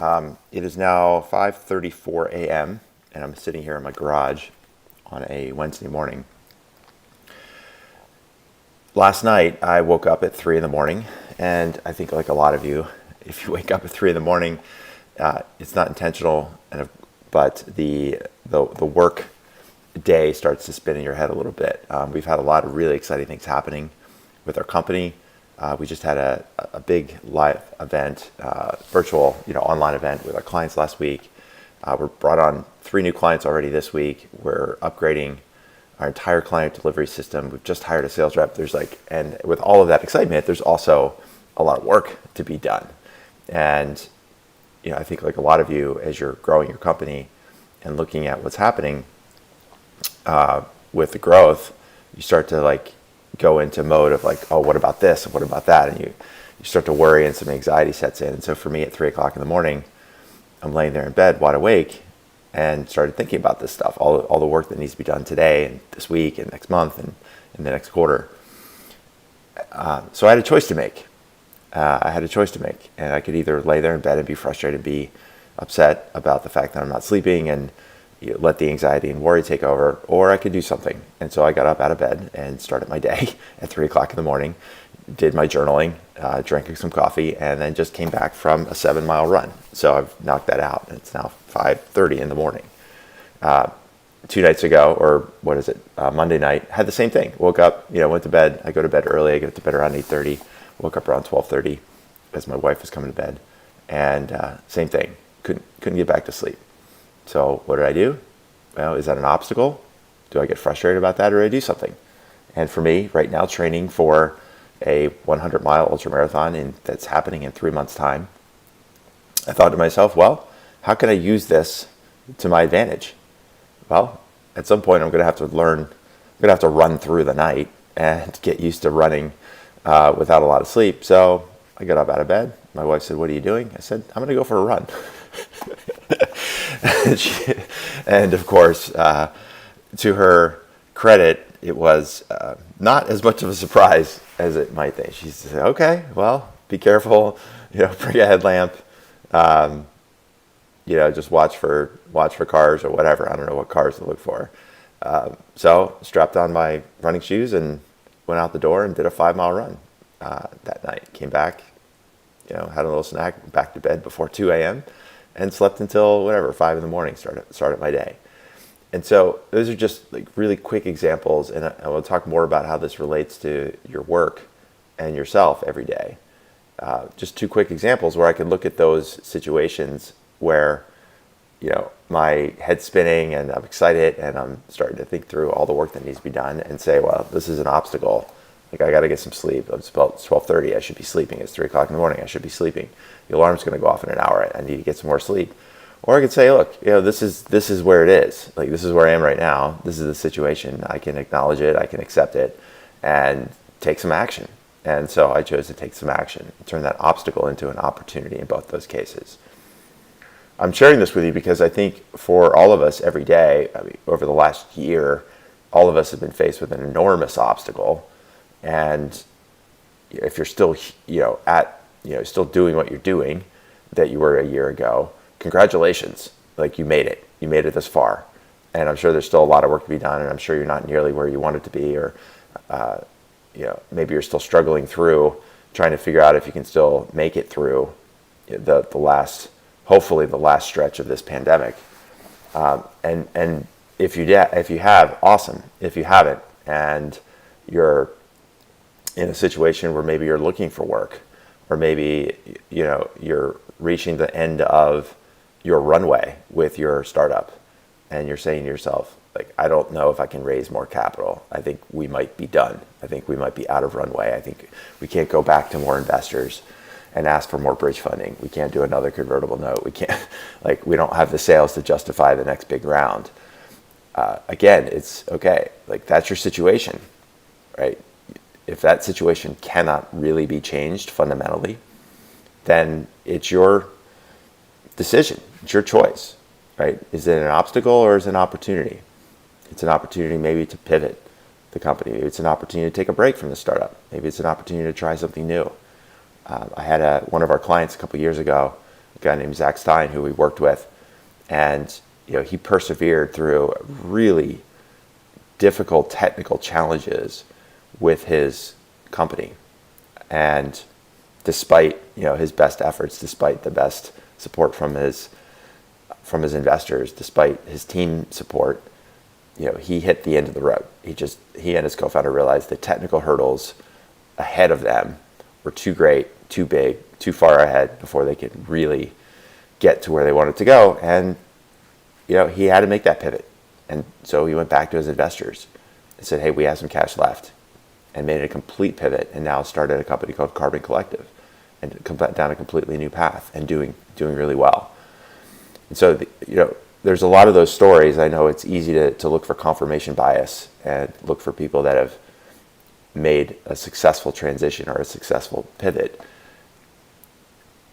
It is now 5:34 a.m. and I'm sitting here in my garage on a Wednesday morning. Last night I woke up at 3 in the morning, and I think like a lot of you, if you wake up at 3 in the morning, it's not intentional, but the work day starts to spin in your head a little bit. We've had a lot of really exciting things happening with our company. We just had a big live event, virtual, online event with our clients last week. We're brought on 3 new clients already this week. We're upgrading our entire client delivery system. We've just hired a sales rep. And with all of that excitement, there's also a lot of work to be done. And, I think like a lot of you, as you're growing your company and looking at what's happening with the growth, you start to go into mode of oh, what about this? And what about that? And you start to worry, and some anxiety sets in. And so for me at 3 o'clock in the morning, I'm laying there in bed wide awake and started thinking about this stuff, all the work that needs to be done today and this week and next month and in the next quarter. So I had a choice to make. And I could either lay there in bed and be frustrated, be upset about the fact that I'm not sleeping and let the anxiety and worry take over, or I could do something. And so I got up out of bed and started my day at 3 o'clock in the morning, did my journaling, drank some coffee, and then just came back from a 7-mile run. So I've knocked that out, and it's now 5:30 in the morning. 2 nights ago, or what is it, Monday night, had the same thing. Woke up, went to bed. I go to bed early. I get to bed around 8:30. Woke up around 12:30 as my wife was coming to bed. And same thing, couldn't get back to sleep. So what did I do? Well, is that an obstacle? Do I get frustrated about that, or do I do something? And for me, right now, training for a 100-mile ultramarathon that's happening in 3 months' time, I thought to myself, well, how can I use this to my advantage? Well, at some point, I'm going to have to run through the night and get used to running without a lot of sleep. So I got up out of bed. My wife said, "What are you doing?" I said, "I'm going to go for a run." And of course, to her credit, it was not as much of a surprise as it might think. She said, "Okay, well, be careful. Bring a headlamp. Just watch for cars or whatever. I don't know what cars to look for." So strapped on my running shoes and went out the door and did a 5-mile run that night. Came back, had a little snack, back to bed before 2 a.m. and slept until 5 in the morning. Started my day. And so those are just really quick examples, and I will talk more about how this relates to your work and yourself every day. Just 2 quick examples where I can look at those situations where my head's spinning and I'm excited and I'm starting to think through all the work that needs to be done and say, well, this is an obstacle. I got to get some sleep. It's about 12:30. I should be sleeping. It's 3 o'clock in the morning. I should be sleeping. The alarm's going to go off in an hour. I need to get some more sleep. Or I could say, look, this is where it is. This is where I am right now. This is the situation. I can acknowledge it. I can accept it and take some action. And so I chose to take some action, turn that obstacle into an opportunity in both those cases. I'm sharing this with you because I think for all of us every day, over the last year, all of us have been faced with an enormous obstacle. And if you're still, still doing what you're doing that you were a year ago, congratulations. You made it. You made it this far. And I'm sure there's still a lot of work to be done, and I'm sure you're not nearly where you wanted to be, or maybe you're still struggling through trying to figure out if you can still make it through hopefully the last stretch of this pandemic. And if you have, awesome. If you haven't, and you're in a situation where maybe you're looking for work, or maybe you're reaching the end of your runway with your startup, and you're saying to yourself, I don't know if I can raise more capital. I think we might be done. I think we might be out of runway. I think we can't go back to more investors and ask for more bridge funding. We can't do another convertible note. We can't, we don't have the sales to justify the next big round. Again, it's okay. That's your situation, right? If that situation cannot really be changed fundamentally, then it's your decision. It's your choice, right? Is it an obstacle or is it an opportunity? It's an opportunity maybe to pivot the company. Maybe it's an opportunity to take a break from the startup. Maybe it's an opportunity to try something new. I had one of our clients a couple years ago a guy named Zach Stein, who we worked with, and he persevered through really difficult technical challenges with his company, and despite his best efforts, despite the best support from his investors, despite his team support, he hit the end of the road. He and his co-founder realized the technical hurdles ahead of them were too great, too big, too far ahead before they could really get to where they wanted to go. And he had to make that pivot. And so he went back to his investors and said, hey, we have some cash left, and made a complete pivot, and now started a company called Carbon Collective, and down a completely new path, and doing really well. And so there's a lot of those stories. I know it's easy to look for confirmation bias and look for people that have made a successful transition or a successful pivot.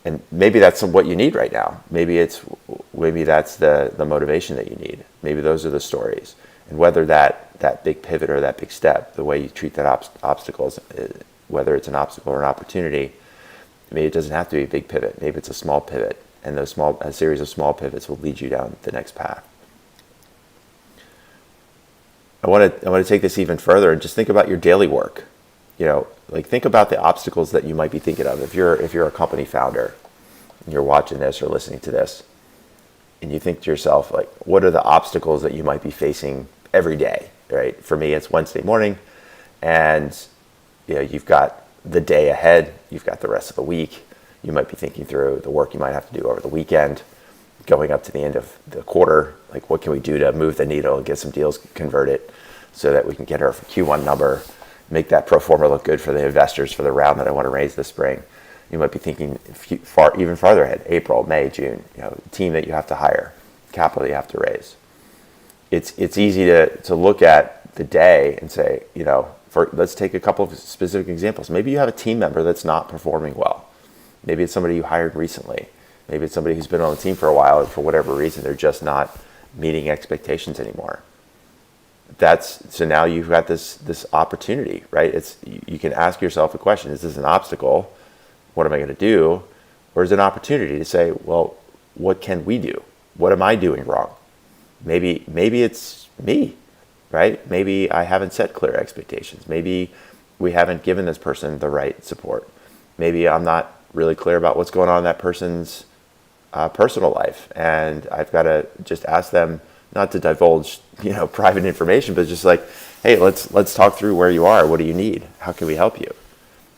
And maybe that's what you need right now. Maybe that's the motivation that you need. Maybe those are the stories. And whether that big pivot or that big step, the way you treat that obstacles, whether it's an obstacle or an opportunity, maybe it doesn't have to be a big pivot. Maybe it's a small pivot, and a series of small pivots will lead you down the next path. I want to take this even further and just think about your daily work. Think about the obstacles that you might be thinking of. If you're a company founder and you're watching this or listening to this, and you think to yourself, like, what are the obstacles that you might be facing every day, right? For me, it's Wednesday morning, and you've got the day ahead, you've got the rest of the week. You might be thinking through the work you might have to do over the weekend, going up to the end of the quarter, like what can we do to move the needle and get some deals converted so that we can get our Q1 number, make that pro forma look good for the investors for the round that I want to raise this spring. You might be thinking even farther ahead, April, May, June, team that you have to hire, capital you have to raise. It's easy to look at the day and say, let's take a couple of specific examples. Maybe you have a team member that's not performing well. Maybe it's somebody you hired recently. Maybe it's somebody who's been on the team for a while, and for whatever reason, they're just not meeting expectations anymore. So now you've got this opportunity, right? You can ask yourself a question: is this an obstacle? What am I going to do? Or is it an opportunity to say, well, what can we do? What am I doing wrong? Maybe it's me, right? Maybe I haven't set clear expectations. Maybe we haven't given this person the right support. Maybe I'm not really clear about what's going on in that person's personal life, and I've got to just ask them not to divulge, private information, but just like, hey, let's talk through where you are. What do you need? How can we help you?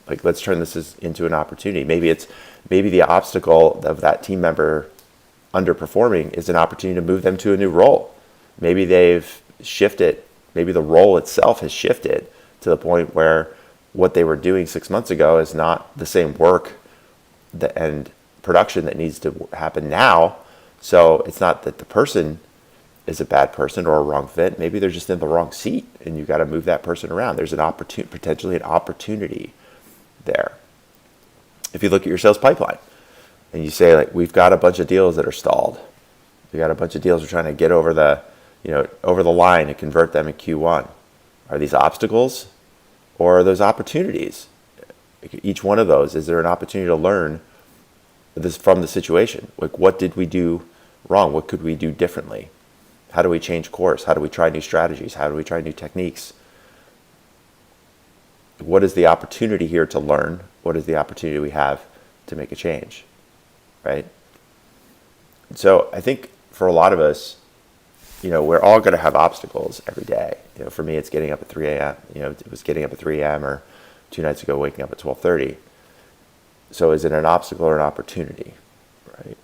Like, let's turn this into an opportunity. Maybe the obstacle of that team member underperforming is an opportunity to move them to a new role. Maybe they've shifted. Maybe the role itself has shifted to the point where what they were doing 6 months ago is not the same work and production that needs to happen now. So it's not that the person is a bad person or a wrong fit. Maybe they're just in the wrong seat, and you've got to move that person around. There's potentially an opportunity there. If you look at your sales pipeline and you say, like, we've got a bunch of deals that are stalled. We got a bunch of deals we're trying to get over the line and convert them in Q1. Are these obstacles or are those opportunities? Each one of those, is there an opportunity to learn this from the situation? Like, what did we do wrong? What could we do differently? How do we change course? How do we try new strategies? How do we try new techniques? What is the opportunity here to learn? What is the opportunity we have to make a change, right? So I think for a lot of us, we're all going to have obstacles every day. For me, it's getting up at 3 a.m. It was getting up at 3 a.m. or 2 nights ago, waking up at 12:30. So is it an obstacle or an opportunity, right?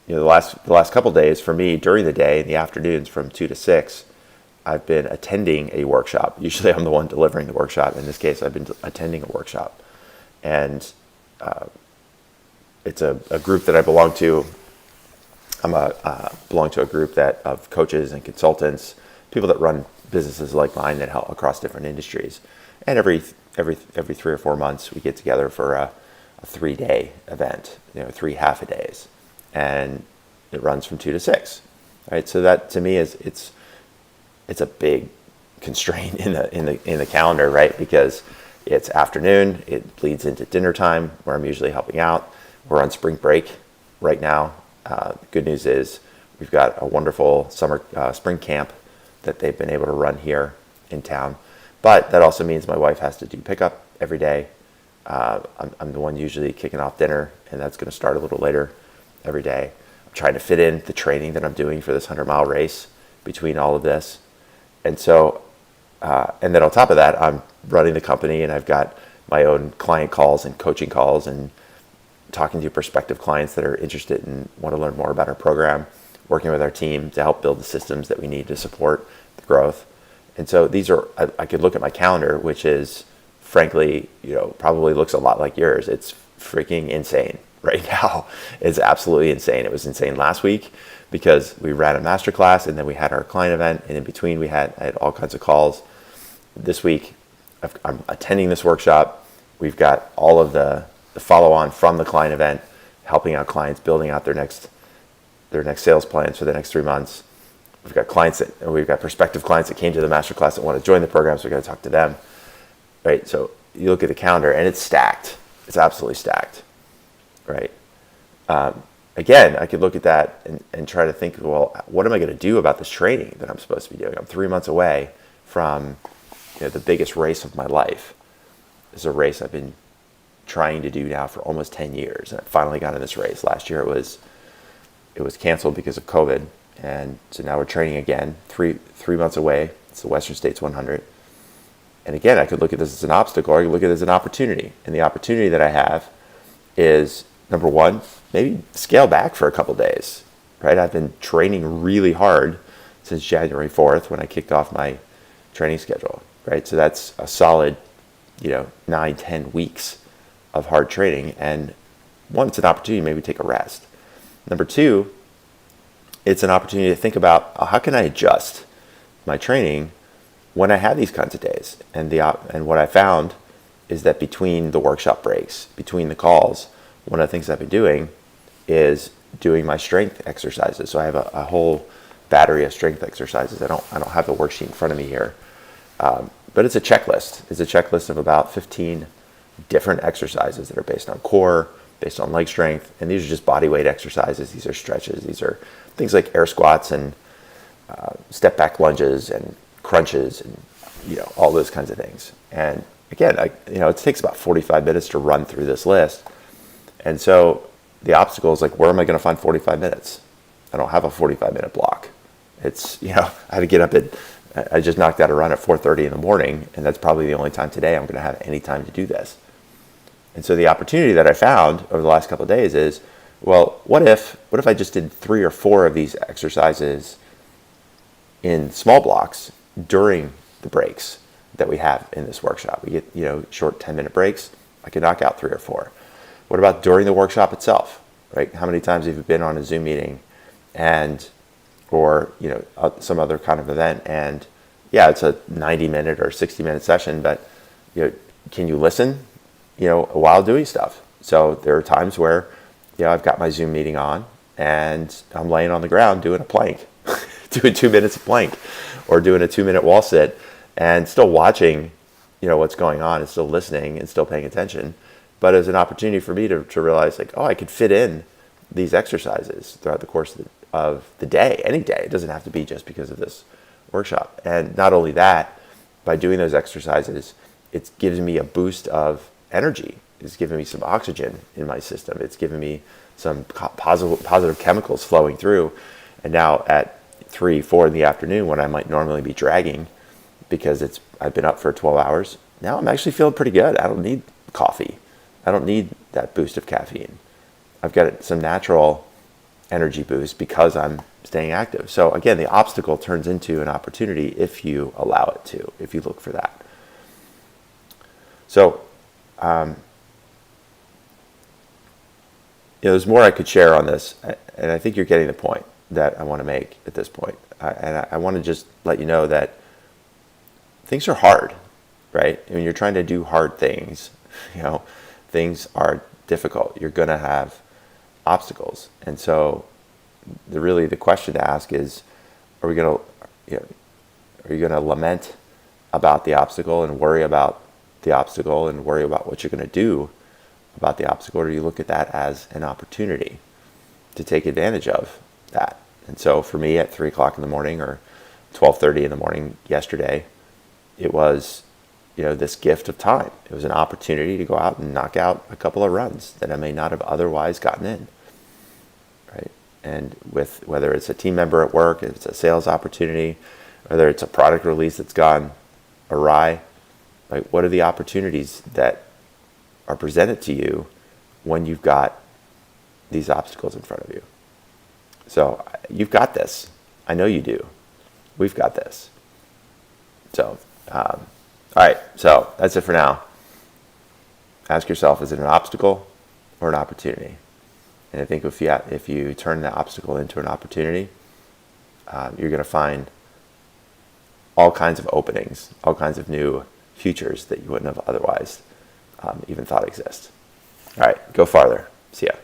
The last couple of days for me, during the day, in the afternoons from 2 to 6, I've been attending a workshop. Usually I'm the one delivering the workshop. In this case, I've been attending a workshop. And it's a group that I belong to. Belong to a group of coaches and consultants, people that run businesses like mine that help across different industries. And every 3 or 4 months, we get together for a 3-day event, 3 half-a-days. And it runs from 2 to 6, right? So that, to me, it's a big constraint in the calendar, right? Because It's afternoon. It bleeds into dinner time where I'm usually helping out. We're on spring break right now. The good news is we've got a wonderful spring camp that they've been able to run here in town. But that also means my wife has to do pickup every day. I'm the one usually kicking off dinner, and that's going to start a little later every day. I'm trying to fit in the training that I'm doing for this 100-mile race between all of this. And so, and then on top of that, I'm running the company, and I've got my own client calls and coaching calls and talking to prospective clients that are interested and want to learn more about our program, working with our team to help build the systems that we need to support the growth. And so these are, I could look at my calendar, which is frankly, probably looks a lot like yours. It's freaking insane right now. It's absolutely insane. It was insane last week because we ran a masterclass and then we had our client event, and in between I had all kinds of calls. This week, I'm attending this workshop. We've got all of the follow-on from the client event, helping out clients, building out their next sales plans for the next 3 months. We've got prospective clients that came to the masterclass that want to join the program, so we got to talk to them. Right, so you look at the calendar and it's stacked. It's absolutely stacked, right? Again, I could look at that and try to think, well, what am I going to do about this training that I'm supposed to be doing? I'm 3 months away from the biggest race of my life. This is a race I've been trying to do now for almost 10 years, and I finally got in this race. Last year it was canceled because of COVID, and so now we're training again. Three months away. It's the Western States 100. And again, I could look at this as an obstacle, or I could look at it as an opportunity. And the opportunity that I have is, number one, maybe scale back for a couple days, right? I've been training really hard since January 4th when I kicked off my training schedule, right? So that's a solid, 9-10 weeks of hard training. And one, it's an opportunity to maybe take a rest. Number two, it's an opportunity to think about how can I adjust my training when I have these kinds of days. And what I found is that between the workshop breaks, between the calls, one of the things I've been doing is doing my strength exercises. So I have a whole battery of strength exercises. I don't have the worksheet in front of me here, but it's a checklist. It's a checklist of about 15 different exercises that are based on core, based on leg strength, and these are just body weight exercises. These are stretches. These are things like air squats and step back lunges and crunches and all those kinds of things. And again, it takes about 45 minutes to run through this list. And so the obstacle is like, where am I going to find 45 minutes? I don't have a 45-minute block. It's I had to get up I just knocked out a run at 4:30 in the morning, and that's probably the only time today I'm going to have any time to do this. And so the opportunity that I found over the last couple of days is, well, what if I just did 3 or 4 of these exercises in small blocks during the breaks that we have in this workshop? We get, short 10-minute breaks. I can knock out 3 or 4. What about during the workshop itself, right? How many times have you been on a Zoom meeting or some other kind of event, and yeah, it's a 90-minute or 60-minute session, but can you listen, while doing stuff? So there are times where, I've got my Zoom meeting on and I'm laying on the ground doing a plank, doing 2 minutes of plank, or doing a 2-minute wall sit, and still watching, what's going on, and still listening and still paying attention. But as an opportunity for me to realize, like, I could fit in these exercises throughout the course of the day, any day. It doesn't have to be just because of this workshop. And not only that, by doing those exercises, it gives me a boost of energy. It's giving me some oxygen in my system. It's giving me some positive chemicals flowing through. And now at 3, 4 in the afternoon, when I might normally be dragging because I've been up for 12 hours, now I'm actually feeling pretty good. I don't need coffee. I don't need that boost of caffeine. I've got some natural energy boost because I'm staying active. So again, the obstacle turns into an opportunity if you allow it to, if you look for that. So, there's more I could share on this, and I think you're getting the point that I want to make at this point. And I want to just let you know that things are hard, right? When you're trying to do hard things, things are difficult. You're going to have obstacles. And so the question to ask is, are you going to lament about the obstacle and worry about the obstacle and worry about what you're going to do about the obstacle, or do you look at that as an opportunity to take advantage of that? And so for me at 3 o'clock in the morning or 12:30 in the morning yesterday, it was, this gift of time. It was an opportunity to go out and knock out a couple of runs that I may not have otherwise gotten in, right? And with whether it's a team member at work, if it's a sales opportunity, whether it's a product release that's gone awry, like what are the opportunities that are presented to you when you've got these obstacles in front of you? So you've got this. I know you do. We've got this. So, all right. So that's it for now. Ask yourself, is it an obstacle or an opportunity? And I think if you turn the obstacle into an opportunity, you're going to find all kinds of openings, all kinds of new futures that you wouldn't have otherwise even thought exist. All right, go farther. See ya.